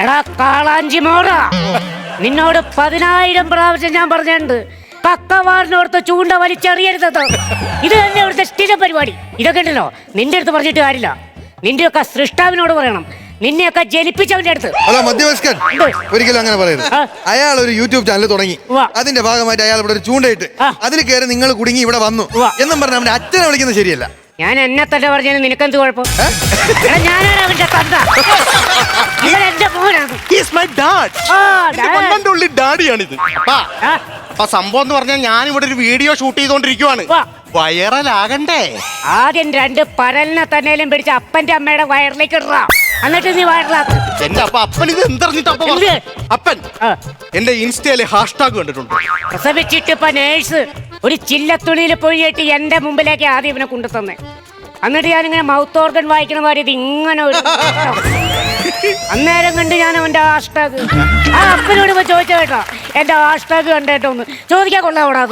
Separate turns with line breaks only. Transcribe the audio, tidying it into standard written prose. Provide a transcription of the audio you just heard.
എടാ കാളാഞ്ചി മോറ, നിന്നോട് 10,000 പ്രാവശ്യം ഞാൻ പറഞ്ഞിട്ടുണ്ട് കക്കവാറിനോർത്ത് ചൂണ്ട വലിച്ചെറിയരുത്. ഇത് തന്നെ ഇവിടുത്തെ സ്ഥിര പരിപാടി. ഇതൊക്കെ ഉണ്ടല്ലോ നിന്റെ അടുത്ത് പറഞ്ഞിട്ട് കാര്യമില്ല. നിന്റെയൊക്കെ സൃഷ്ടാവിനോട് പറയണം, നിന്നെയൊക്കെ ജനിപ്പിച്ചവന്റെ അടുത്ത്.
അല്ല മധ്യവയസ്കൻ ഒരിക്കലും അങ്ങനെ പറയരുത്. അയാൾ ഒരു യൂട്യൂബ് ചാനൽ തുടങ്ങി, അതിന്റെ ഭാഗമായിട്ട് അയാൾ ഇവിടെ ഒരു ചൂണ്ടയിട്ട് അതിൽ കയറി നിങ്ങൾ കുടുങ്ങി ഇവിടെ വന്നു എന്നും പറഞ്ഞ അവന്റെ അച്ഛനെ വിളിക്കുന്നത് ശരിയല്ല.
ഞാൻ എന്നെ തന്നെ പറഞ്ഞാൽ നിനക്കെന്ത് കുഴപ്പം? ഞാനാണ് അവന്റെ തന്ത. ഇവൻ എന്റെ മോനാണ്.
ഡാഡിയാണിത്. അപ്പൊ സംഭവം എന്ന് പറഞ്ഞാൽ ഞാൻ ഇവിടെ ഒരു വീഡിയോ ഷൂട്ട് ചെയ്തോണ്ടിരിക്കുവാണ്. വൈറലാകണ്ടേ?
ആദ്യം 2 പരലിനെ തന്നെയും പിടിച്ച് അപ്പന്റെ അമ്മയുടെ വയറിലേക്ക് ഇടാ, എന്നിട്ട് നീ വയറിലാക്കും.
എന്റെ അപ്പൻ ഇത് എന്തറിഞ്ഞിട്ട് അപ്പൻ എന്റെ ഇൻസ്റ്റയിലെ ഹാഷ്ടാഗ് കണ്ടിട്ടുണ്ട്.
പ്രസവിച്ചിട്ട് ഇപ്പൊ നേഴ്സ് ഒരു ചില്ലത്തുണിയിൽ പൊഴിയിട്ട് എന്റെ മുമ്പിലേക്ക് ആദ്യം ഇവനെ കൊണ്ടു തന്നെ. എന്നിട്ട് ഞാനിങ്ങനെ മൗത്ത് ഓർഗൻ വായിക്കണ മാതിരി ഇത് ഇങ്ങനെ ഒരു അന്നേരം കണ്ട് ഞാൻ അവന്റെ ഹാഷ്ടാഗ് ആ അപ്പനോട് ഇപ്പൊ ചോദിച്ചു കേട്ടോ, എന്റെ ഹാഷ്ടാഗ് കണ്ടേട്ടോ ഒന്ന് ചോദിക്കാൻ കൊള്ളാം.